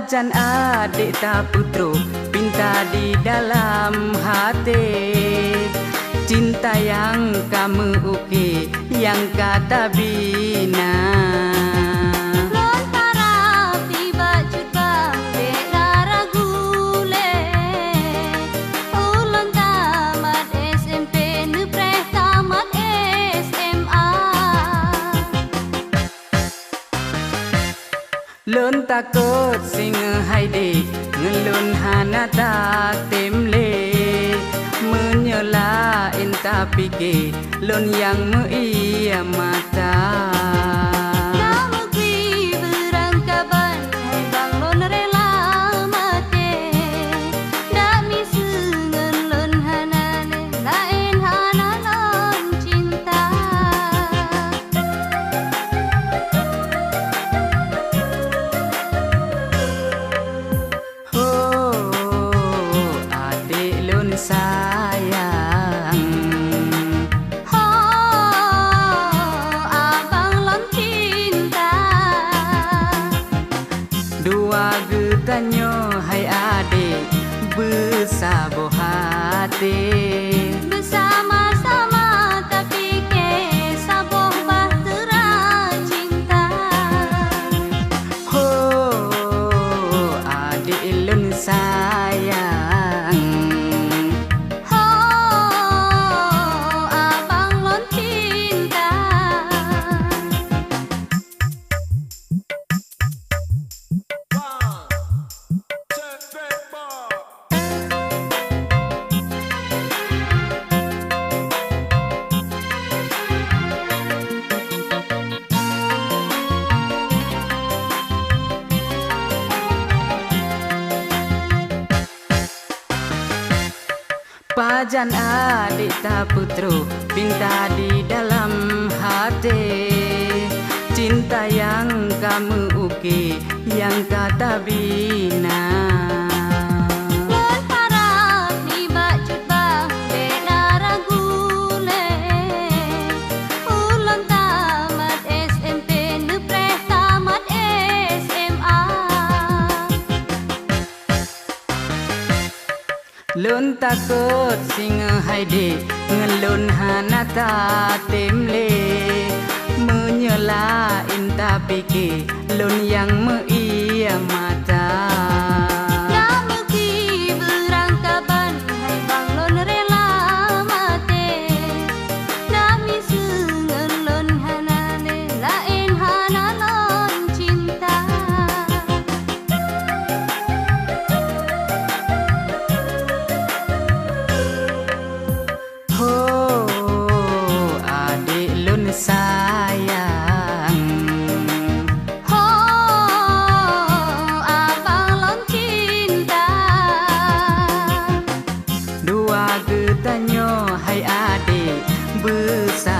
Pajan adik tak putro pinta di dalam hati. Cinta yang kamu uki yang kata bina. Lun takut sing hai di ngelun hana tak temle menyela inta pike lun yang meia mata. Sayang, abang lon cinta. Dua getanyo hai adik bersabo hati. Bersama-sama tapi ke saboh bahtera cinta. Oh, adik lun sayang. Pajan adik tak putro pinta di dalam hati. Cinta yang kamu uki yang kata bina. Lun takut sing hai di ngelun hana ta temle menyela inta pike lun yang meia mata. Sayang, abang lon cinta. Dua getanyo hai adik besar.